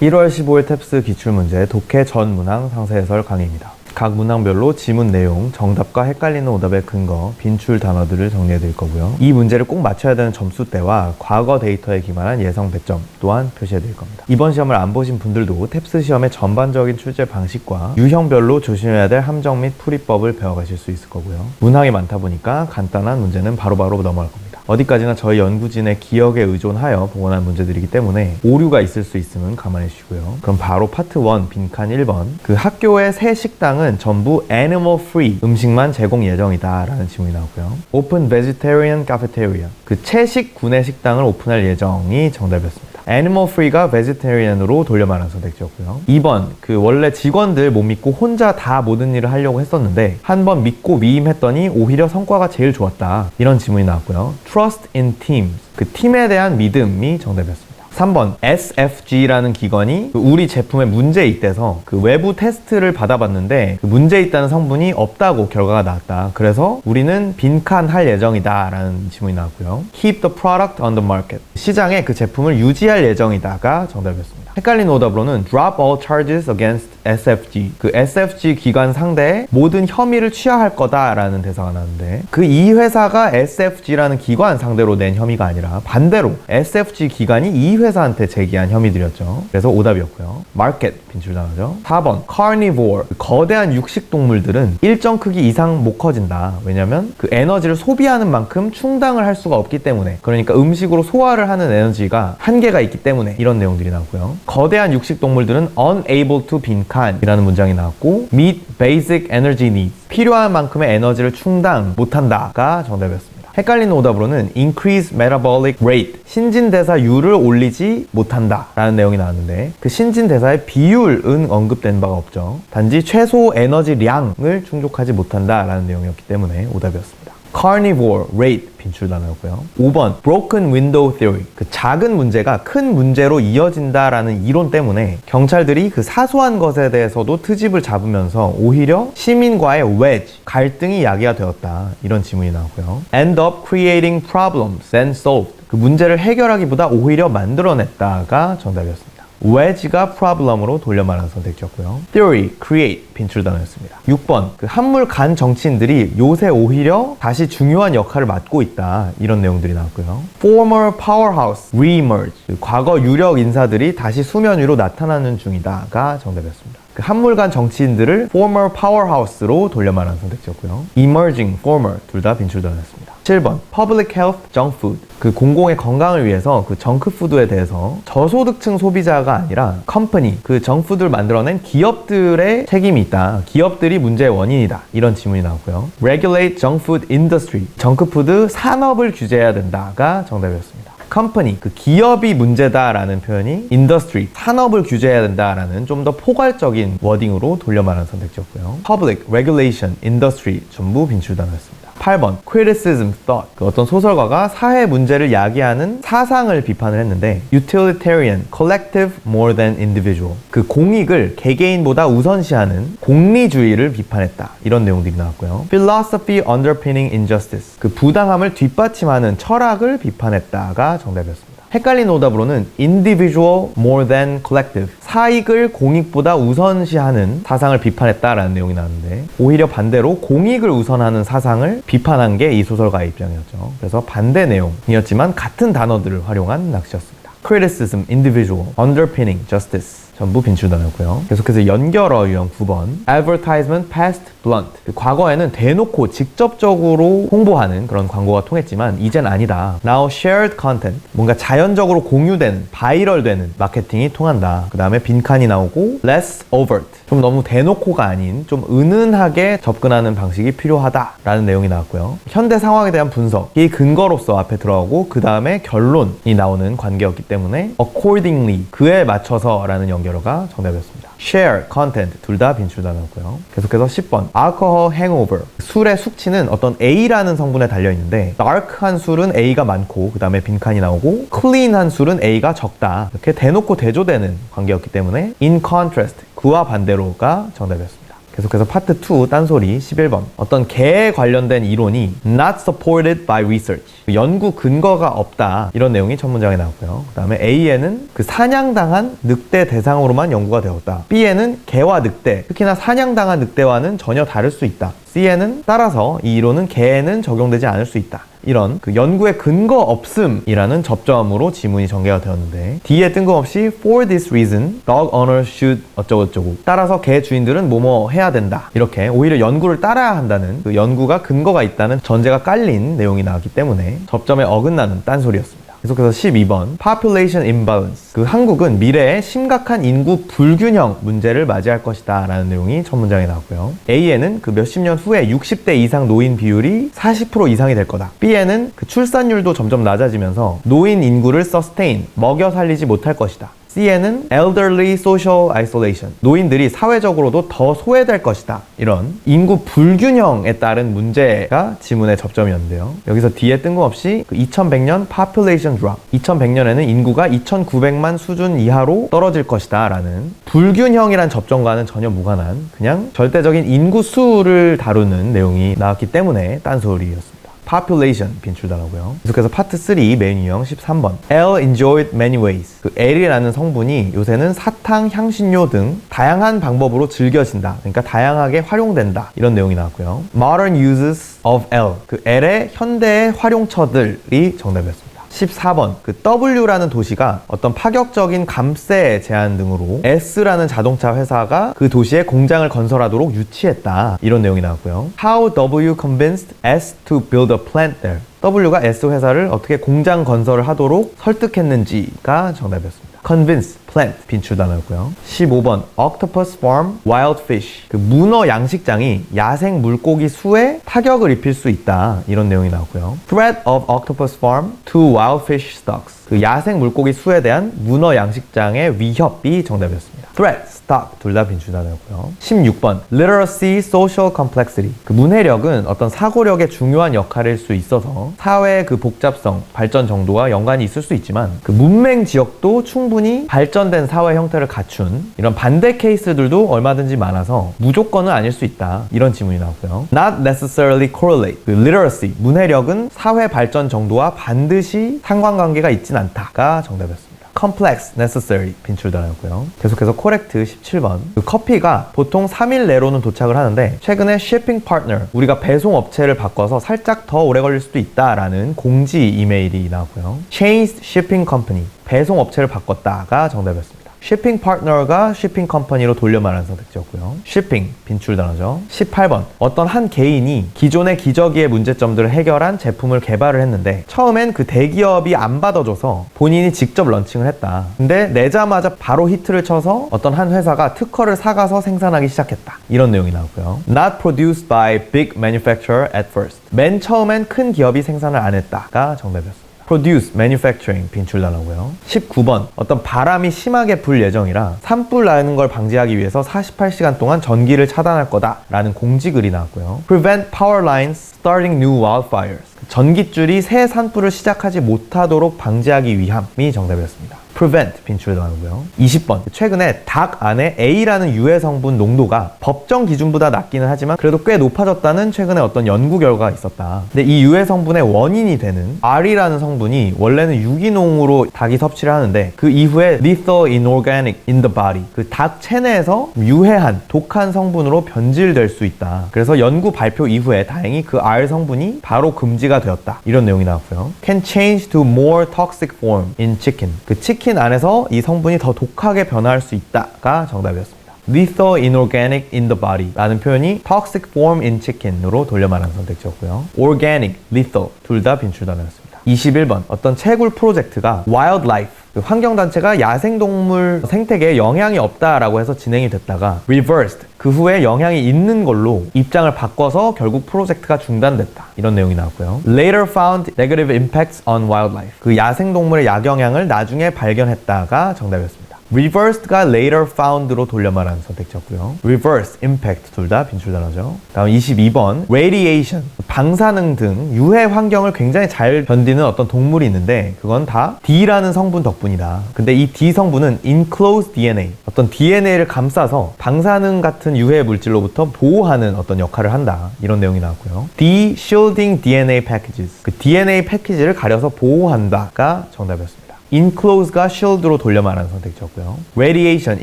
1월 15일 탭스 기출문제 독해 전 문항 상세 해설 강의입니다. 각 문항별로 지문 내용, 정답과 헷갈리는 오답의 근거, 빈출 단어들을 정리해 드릴 거고요. 이 문제를 꼭 맞춰야 되는 점수대와 과거 데이터에 기반한 예상 배점 또한 표시해 드릴 겁니다. 이번 시험을 안 보신 분들도 탭스 시험의 전반적인 출제 방식과 유형별로 조심해야 될 함정 및 풀이법을 배워가실 수 있을 거고요. 문항이 많다 보니까 간단한 문제는 바로바로 넘어갈 겁니다. 어디까지나 저희 연구진의 기억에 의존하여 복원한 문제들이기 때문에 오류가 있을 수 있으면 감안해 주시고요. 그럼 바로 파트 1 빈칸 1번, 그 학교의 새 식당은 전부 animal free 음식만 제공 예정이다 라는 질문이 나오고요. Open vegetarian cafeteria, 그 채식 구내 식당을 오픈할 예정이 정답이었습니다. Animal Free가 Vegetarian으로 돌려 말한 선택지였고요. 2번, 그 원래 직원들 못 믿고 혼자 다 모든 일을 하려고 했었는데 한번 믿고 위임했더니 오히려 성과가 제일 좋았다, 이런 질문이 나왔고요. Trust in teams, 그 팀에 대한 믿음이 정답이었습니다. 3번, SFG라는 기관이 우리 제품에 문제 있대서 그 외부 테스트를 받아봤는데 그 문제 있다는 성분이 없다고 결과가 나왔다. 그래서 우리는 빈칸할 예정이다 라는 질문이 나왔고요. Keep the product on the market, 시장에 그 제품을 유지할 예정이다가 정답이었습니다. 헷갈린 오답으로는 Drop all charges against SFG, 그 SFG 기관 상대에 모든 혐의를 취하할 거다라는 대사가 나왔는데 그 이 회사가 SFG라는 기관 상대로 낸 혐의가 아니라 반대로 SFG 기관이 이 회사한테 제기한 혐의들이었죠. 그래서 오답이었고요. Market, 빈출 단어죠. 4번, Carnivore, 거대한 육식 동물들은 일정 크기 이상 못 커진다. 왜냐면 그 에너지를 소비하는 만큼 충당을 할 수가 없기 때문에, 그러니까 음식으로 소화를 하는 에너지가 한계가 있기 때문에, 이런 내용들이 나왔고요. 거대한 육식 동물들은 unable to 빈칸 이라는 문장이 나왔고, meet basic energy needs, 필요한 만큼의 에너지를 충당 못한다가 정답이었습니다. 헷갈리는 오답으로는 increase metabolic rate, 신진대사율을 올리지 못한다 라는 내용이 나왔는데 그 신진대사의 비율은 언급된 바가 없죠. 단지 최소 에너지량을 충족하지 못한다 라는 내용이었기 때문에 오답이었습니다. Carnivore rate, 빈출 단어였고요. 5번, broken window theory, 그 작은 문제가 큰 문제로 이어진다라는 이론 때문에 경찰들이 그 사소한 것에 대해서도 트집을 잡으면서 오히려 시민과의 wedge, 갈등이 야기가 되었다, 이런 지문이 나오고요. End up creating problems than solved, 그 문제를 해결하기보다 오히려 만들어냈다가 정답이었습니다. wedge가 problem으로 돌려 말하는 선택지였고요. theory, create, 빈출 단어였습니다. 6번, 그 한물 간 정치인들이 요새 오히려 다시 중요한 역할을 맡고 있다, 이런 내용들이 나왔고요. former powerhouse, re-emerge, 그 과거 유력 인사들이 다시 수면 위로 나타나는 중이다가 정답이었습니다. 그 한물간 정치인들을 former powerhouse로 돌려 말하는 선택지였고요. emerging, former, 둘 다 빈출 단어였습니다. 7번, public health junk food, 그 공공의 건강을 위해서 그 정크푸드에 대해서 저소득층 소비자가 아니라 컴퍼니, 그 정크푸드를 만들어낸 기업들의 책임이 있다, 기업들이 문제의 원인이다, 이런 질문이 나왔고요. regulate junk food industry, 정크푸드 산업을 규제해야 된다가 정답이었습니다. 컴퍼니, 그 기업이 문제다라는 표현이 industry, 산업을 규제해야 된다라는 좀 더 포괄적인 워딩으로 돌려 말하는 선택지였고요. public, regulation, industry 전부 빈출 단어였습니다. 8번, criticism thought, 그 어떤 소설가가 사회 문제를 야기하는 사상을 비판을 했는데 utilitarian, collective more than individual, 그 공익을 개개인보다 우선시하는 공리주의를 비판했다, 이런 내용들이 나왔고요. philosophy underpinning injustice, 그 부당함을 뒷받침하는 철학을 비판했다가 정답이었습니다. 헷갈린 오답으로는 individual more than collective, 사익을 공익보다 우선시하는 사상을 비판했다라는 내용이 나왔는데 오히려 반대로 공익을 우선하는 사상을 비판한 게 이 소설가의 입장이었죠. 그래서 반대 내용이었지만 같은 단어들을 활용한 낚시였습니다. criticism, individual, underpinning, justice 전부 빈출 단어였고요. 계속해서 연결어 유형 9번, advertisement past blunt, 과거에는 대놓고 직접적으로 홍보하는 그런 광고가 통했지만 이젠 아니다. now shared content, 뭔가 자연적으로 공유되는, 바이럴되는 마케팅이 통한다. 그 다음에 빈칸이 나오고 less overt, 좀 너무 대놓고가 아닌 좀 은은하게 접근하는 방식이 필요하다라는 내용이 나왔고요. 현대 상황에 대한 분석이 근거로서 앞에 들어가고 그 다음에 결론이 나오는 관계였기 때문에 accordingly, 그에 맞춰서라는 연결어가 정답이었습니다. share, content 둘 다 빈출 단어였고요. 계속해서 10번, alcohol hangover, 술의 숙취는 어떤 A라는 성분에 달려있는데 dark한 술은 A가 많고 그 다음에 빈칸이 나오고 clean한 술은 A가 적다, 이렇게 대놓고 대조되는 관계였기 때문에 in contrast, 그와 반대로가 정답이었습니다. 계속해서 파트 2 딴소리 11번. 어떤 개에 관련된 이론이 not supported by research. 연구 근거가 없다. 이런 내용이 첫 문장에 나왔고요. 그 다음에 A에는 그 사냥당한 늑대 대상으로만 연구가 되었다. B에는 개와 늑대, 특히나 사냥당한 늑대와는 전혀 다를 수 있다. C에는 따라서 이 이론은 개에는 적용되지 않을 수 있다. 이런 그 연구의 근거 없음이라는 접점으로 지문이 전개가 되었는데 D에 뜬금없이 for this reason dog owners should 어쩌고저쩌고 따라서 개 주인들은 뭐뭐 해야 된다. 이렇게 오히려 연구를 따라야 한다는 그 연구가 근거가 있다는 전제가 깔린 내용이 나왔기 때문에 접점에 어긋나는 딴소리였습니다. 계속해서 12번 Population Imbalance. 그 한국은 미래에 심각한 인구 불균형 문제를 맞이할 것이다 라는 내용이 첫 문장에 나왔고요. A에는 그 몇십 년 후에 60대 이상 노인 비율이 40% 이상이 될 거다. B에는 그 출산율도 점점 낮아지면서 노인 인구를 sustain, 먹여 살리지 못할 것이다. C에는 elderly social isolation. 노인들이 사회적으로도 더 소외될 것이다. 이런 인구 불균형에 따른 문제가 지문의 접점이었는데요. 여기서 D에 뜬금없이 그 2100년 population drop. 2100년에는 인구가 2900만 수준 이하로 떨어질 것이다. 라는 불균형이란 접점과는 전혀 무관한 그냥 절대적인 인구 수를 다루는 내용이 나왔기 때문에 딴소리였습니다. population 빈출단어고요. 계속해서 파트 3 메인 유형 13번. L enjoyed many ways. 그 L이라는 성분이 요새는 사탕, 향신료 등 다양한 방법으로 즐겨진다. 그러니까 다양하게 활용된다. 이런 내용이 나왔고요. Modern uses of L. 그 L의 현대의 활용처들이 정답이었습니다. 14번. 그 W라는 도시가 어떤 파격적인 감세 제한 등으로 S라는 자동차 회사가 그 도시에 공장을 건설하도록 유치했다. 이런 내용이 나왔고요. How W convinced S to build a plant there. W가 S 회사를 어떻게 공장 건설을 하도록 설득했는지가 정답이었습니다. convince, plant 빈출 단어였고요. 15번 octopus farm, wild fish. 그 문어 양식장이 야생 물고기 수에 타격을 입힐 수 있다. 이런 내용이 나왔고요. threat of octopus farm to wild fish stocks. 그 야생 물고기 수에 대한 문어 양식장의 위협이 정답이었습니다. threat, stock 둘 다 빈출 단어였고요. 16번 literacy, social complexity. 그 문해력은 어떤 사고력의 중요한 역할일 수 있어서 사회의 그 복잡성, 발전 정도와 연관이 있을 수 있지만 그 문맹 지역도 충분히 발전된 사회 형태를 갖춘 이런 반대 케이스들도 얼마든지 많아서 무조건은 아닐 수 있다. 이런 지문이 나왔고요. Not necessarily correlate. 그 literacy, 문해력은 사회 발전 정도와 반드시 상관관계가 있진 않다가 정답이었습니다. complex, necessary 빈출 단어였고요. 계속해서 correct 17번. 그 커피가 보통 3일 내로는 도착을 하는데 최근에 shipping partner, 우리가 배송 업체를 바꿔서 살짝 더 오래 걸릴 수도 있다라는 공지 이메일이 나왔고요. changed shipping company, 배송 업체를 바꿨다가 정답이었습니다. shipping partner가 shipping company로 돌려 말하는 선택지였고요. shipping 빈출 단어죠. 18번. 어떤 한 개인이 기존의 기저귀의 문제점들을 해결한 제품을 개발을 했는데 처음엔 그 대기업이 안 받아줘서 본인이 직접 런칭을 했다. 근데 내자마자 바로 히트를 쳐서 어떤 한 회사가 특허를 사가서 생산하기 시작했다. 이런 내용이 나왔고요. Not produced by big manufacturer at first. 맨 처음엔 큰 기업이 생산을 안 했다가 정답이었습니다. produce, manufacturing 빈출 단어고요. 19번. 어떤 바람이 심하게 불 예정이라 산불 나는 걸 방지하기 위해서 48시간 동안 전기를 차단할 거다라는 공지글이 나왔고요. prevent power lines starting new wildfires. 전깃줄이 새 산불을 시작하지 못하도록 방지하기 위함이 정답이었습니다. prevent 빈출 단어고요. 20번. 최근에 닭 안에 A라는 유해 성분 농도가 법정 기준보다 낮기는 하지만 그래도 꽤 높아졌다는 최근에 어떤 연구 결과가 있었다. 근데 이 유해 성분의 원인이 되는 R이라는 성분이 원래는 유기농으로 닭이 섭취를 하는데 그 이후에 lethal inorganic in the body. 그 닭 체내에서 유해한 독한 성분으로 변질될 수 있다. 그래서 연구 발표 이후에 다행히 그 R 성분이 바로 금지가 되었다. 이런 내용이 나왔고요. can change to more toxic form in chicken. 그 치킨 안에서 이 성분이 더 독하게 변화할 수 있다가 정답이었습니다. lethal inorganic in the body 라는 표현이 toxic form in chicken으로 돌려 말하는 선택지였고요. organic, lethal 둘 다 빈출 단어였습니다. 21번. 어떤 채굴 프로젝트가 wildlife, 그 환경단체가 야생동물 생태계에 영향이 없다라고 해서 진행이 됐다가 reversed, 그 후에 영향이 있는 걸로 입장을 바꿔서 결국 프로젝트가 중단됐다. 이런 내용이 나왔고요. later found negative impacts on wildlife. 그 야생동물의 약영향을 나중에 발견했다가 정답이었습니다. reversed가 later found로 돌려 말하는 선택지였고요. reverse, impact 둘 다 빈출 단어죠. 다음 22번 radiation, 방사능 등 유해 환경을 굉장히 잘 견디는 어떤 동물이 있는데 그건 다 D라는 성분 덕분이다. 근데 이 D 성분은 enclosed DNA, 어떤 DNA를 감싸서 방사능 같은 유해 물질로부터 보호하는 어떤 역할을 한다. 이런 내용이 나왔고요. D shielding DNA packages, 그 DNA 패키지를 가려서 보호한다가 정답이었습니다. enclose가 shield로 돌려 말하는 선택지였고요. radiation,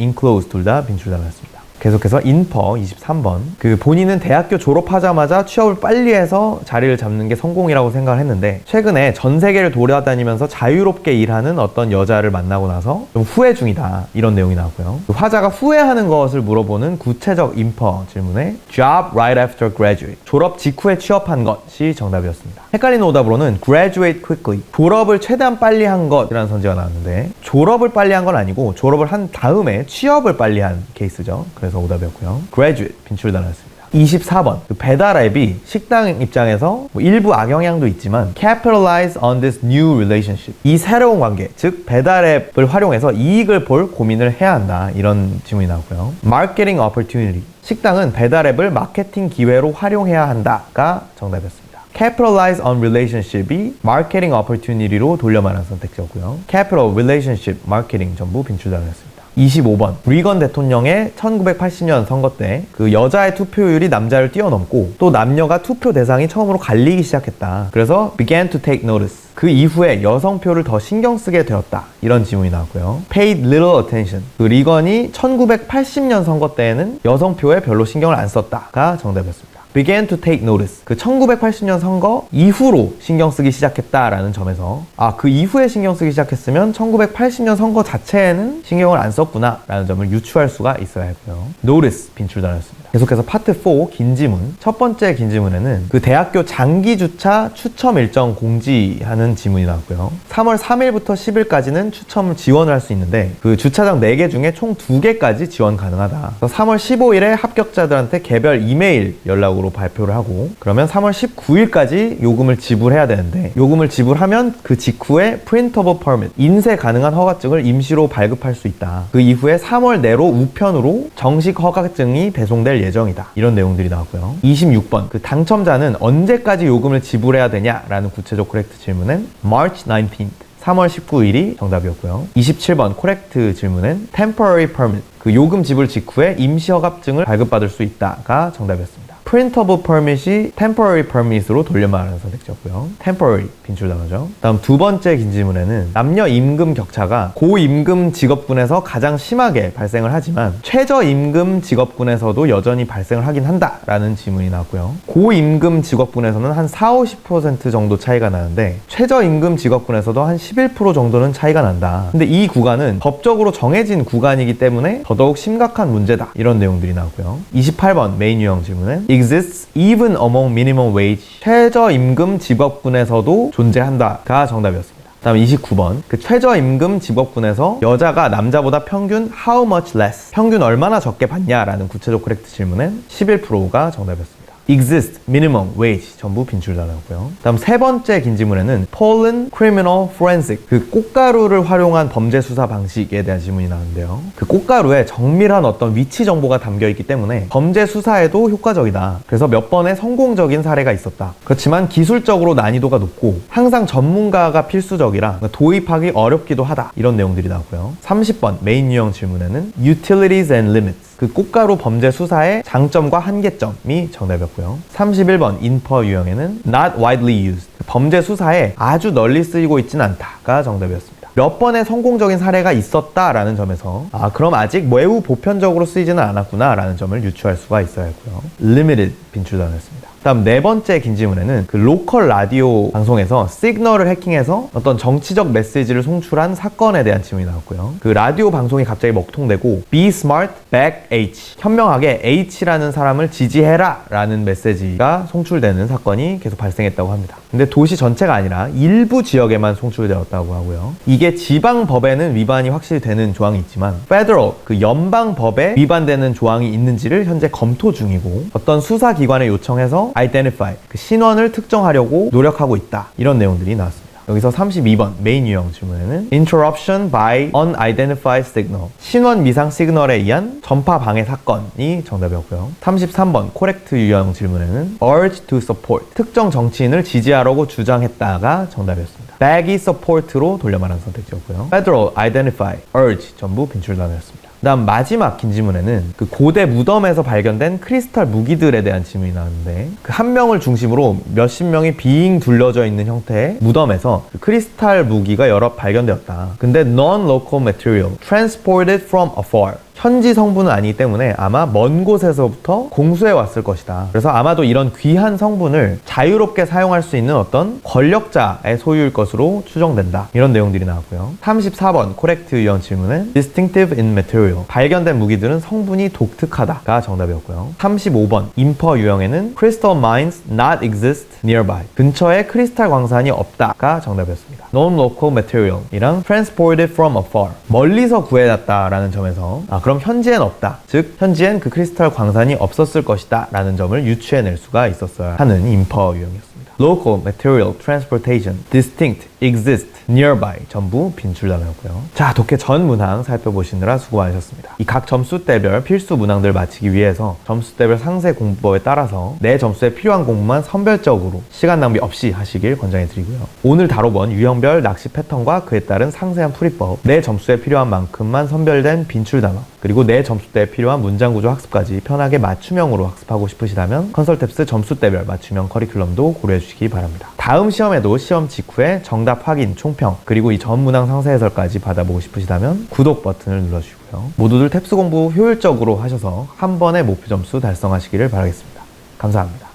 enclose 둘 다 빈출 단어였습니다. 계속해서 인퍼 23번, 그 본인은 대학교 졸업하자마자 취업을 빨리 해서 자리를 잡는 게 성공이라고 생각을 했는데 최근에 전 세계를 돌아다니면서 자유롭게 일하는 어떤 여자를 만나고 나서 좀 후회 중이다. 이런 내용이 나왔고요. 그 화자가 후회하는 것을 물어보는 구체적 인퍼 질문에 job right after graduate, 졸업 직후에 취업한 것이 정답이었습니다. 헷갈리는 오답으로는 graduate quickly, 졸업을 최대한 빨리 한 것이라는 선지가 나왔는데 졸업을 빨리 한 건 아니고 졸업을 한 다음에 취업을 빨리 한 케이스죠. 그래서 오답이었고요. graduate 빈출 단어였습니다. 24번, 그 배달 앱이 식당 입장에서 일부 악영향도 있지만 capitalize on this new relationship, 이 새로운 관계, 즉 배달 앱을 활용해서 이익을 볼 고민을 해야 한다. 이런 질문이 나오고요. marketing opportunity, 식당은 배달 앱을 마케팅 기회로 활용해야 한다가 정답이었습니다. capitalize on relationship이 marketing opportunity로 돌려 말하는 선택지였고요. capital, relationship, marketing 전부 빈출 단어였습니다. 25번, 리건 대통령의 1980년 선거 때 그 여자의 투표율이 남자를 뛰어넘고 또 남녀가 투표 대상이 처음으로 갈리기 시작했다. 그래서 began to take notice, 그 이후에 여성표를 더 신경 쓰게 되었다. 이런 지문이 나왔고요. paid little attention, 그 리건이 1980년 선거 때에는 여성표에 별로 신경을 안 썼다가 정답이었습니다. began to take notice, 그 1980년 선거 이후로 신경 쓰기 시작했다라는 점에서 그 이후에 신경 쓰기 시작했으면 1980년 선거 자체에는 신경을 안 썼구나 라는 점을 유추할 수가 있어야 했고요. notice 빈출 단어였습니다. 계속해서 파트 4 긴 지문, 첫 번째 긴 지문에는 그 대학교 장기 주차 추첨 일정 공지하는 지문이 나왔고요. 3월 3일부터 10일까지는 추첨을 지원을 할 수 있는데 그 주차장 4개 중에 총 2개까지 지원 가능하다. 그래서 3월 15일에 합격자들한테 개별 이메일 연락으로 발표를 하고 그러면 3월 19일까지 요금을 지불해야 되는데 요금을 지불하면 그 직후에 printable permit, 인쇄 가능한 허가증을 임시로 발급할 수 있다. 그 이후에 3월 내로 우편으로 정식 허가증이 배송될 예정이다. 이런 내용들이 나왔고요. 26번, 그 당첨자는 언제까지 요금을 지불해야 되냐라는 구체적 코렉트 질문은 March 19th, 3월 19일이 정답이었고요. 27번 코렉트 질문은 temporary permit, 그 요금 지불 직후에 임시 허가증을 발급받을 수 있다가 정답이었습니다. printable permit이 temporary permit으로 돌려 말하는 선택지였고요. temporary 빈출 단어죠. 다음 두 번째 긴 질문에는 남녀 임금 격차가 고임금 직업군에서 가장 심하게 발생을 하지만 최저임금 직업군에서도 여전히 발생을 하긴 한다라는 질문이 나왔고요. 고임금 직업군에서는 한 40-50% 정도 차이가 나는데 최저임금 직업군에서도 한 11% 정도는 차이가 난다. 근데 이 구간은 법적으로 정해진 구간이기 때문에 더더욱 심각한 문제다. 이런 내용들이 나왔고요. 28번 메인 유형 질문은 exists even among minimum wage, 최저임금 직업군에서도 존재한다가 정답이었습니다. 다음 29번, 그 최저임금 직업군에서 여자가 남자보다 평균 how much less, 평균 얼마나 적게 받냐라는 구체적 코렉트 질문은 11%가 정답이었습니다. exist, minimum wage 전부 빈출 단어였고요. 다음 세 번째 긴 질문에는 Pollen criminal forensic, 그 꽃가루를 활용한 범죄 수사 방식에 대한 질문이 나오는데요. 그 꽃가루에 정밀한 어떤 위치 정보가 담겨 있기 때문에 범죄 수사에도 효과적이다. 그래서 몇 번의 성공적인 사례가 있었다. 그렇지만 기술적으로 난이도가 높고 항상 전문가가 필수적이라 도입하기 어렵기도 하다. 이런 내용들이 나오고요. 30번 메인 유형 질문에는 utilities and limits, 그 꽃가루 범죄 수사의 장점과 한계점이 정답이었고요. 31번 인퍼 유형에는 not widely used, 범죄 수사에 아주 널리 쓰이고 있지는 않다가 정답이었습니다. 몇 번의 성공적인 사례가 있었다라는 점에서 그럼 아직 매우 보편적으로 쓰이지는 않았구나 라는 점을 유추할 수가 있어야 했고요. limited 빈출 단어였습니다. 다음 네 번째 긴 질문에는 그 로컬 라디오 방송에서 시그널을 해킹해서 어떤 정치적 메시지를 송출한 사건에 대한 질문이 나왔고요. 그 라디오 방송이 갑자기 먹통되고 Be smart, back H, 현명하게 H라는 사람을 지지해라 라는 메시지가 송출되는 사건이 계속 발생했다고 합니다. 근데 도시 전체가 아니라 일부 지역에만 송출되었다고 하고요. 이게 지방법에는 위반이 확실히 되는 조항이 있지만 Federal, 그 연방법에 위반되는 조항이 있는지를 현재 검토 중이고 어떤 수사기관에 요청해서 identify, 그 신원을 특정하려고 노력하고 있다. 이런 내용들이 나왔습니다. 여기서 32번 메인 유형 질문에는 Interruption by unidentified signal. 신원 미상 시그널에 의한 전파 방해 사건이 정답이었고요. 33번 코렉트 유형 질문에는 Urge to support. 특정 정치인을 지지하라고 주장했다가 정답이었습니다. Baggy support로 돌려 말한 선택지였고요. Federal, identify, urge 전부 빈출 단어였습니다. 그다음 마지막 긴 지문에는 그 고대 무덤에서 발견된 크리스탈 무기들에 대한 질문이 나왔는데 그 한 명을 중심으로 몇십 명이 빙 둘러져 있는 형태의 무덤에서 그 크리스탈 무기가 여러 발견되었다. 근데 non-local material, transported from afar. 현지 성분은 아니기 때문에 아마 먼 곳에서부터 공수해 왔을 것이다. 그래서 아마도 이런 귀한 성분을 자유롭게 사용할 수 있는 어떤 권력자의 소유일 것으로 추정된다. 이런 내용들이 나왔고요. 34번 코렉트 유형 질문은 distinctive in material. 발견된 무기들은 성분이 독특하다가 정답이었고요. 35번 인퍼 유형에는 crystal mines not exist nearby. 근처에 크리스탈 광산이 없다가 정답이었습니다. non-local material 이랑 transported from afar. 멀리서 구해놨다라는 점에서 그럼 현지엔 없다. 즉 현지엔 그 크리스탈 광산이 없었을 것이다 라는 점을 유추해낼 수가 있었어야 하는 인퍼 유형이었습니다. Local, material, transportation, distinct, exist, nearby 전부 빈출 단어였고요. 자, 독해 전 문항 살펴보시느라 수고 많으셨습니다. 이 각 점수대별 필수 문항들 마치기 위해서 점수대별 상세 공부법에 따라서 내 점수에 필요한 공부만 선별적으로 시간 낭비 없이 하시길 권장해 드리고요. 오늘 다뤄본 유형별 낚시 패턴과 그에 따른 상세한 풀이법, 내 점수에 필요한 만큼만 선별된 빈출 단어, 그리고 내 점수대에 필요한 문장 구조 학습까지 편하게 맞춤형으로 학습하고 싶으시다면 컨설탭스 점수대별 맞춤형 커리큘럼도 고려해 주시기 바랍니다. 다음 시험에도 시험 직후에 정답 확인, 총평, 그리고 이 전 문항 상세 해설까지 받아보고 싶으시다면 구독 버튼을 눌러주시고요. 모두들 탭스 공부 효율적으로 하셔서 한 번에 목표 점수 달성하시기를 바라겠습니다. 감사합니다.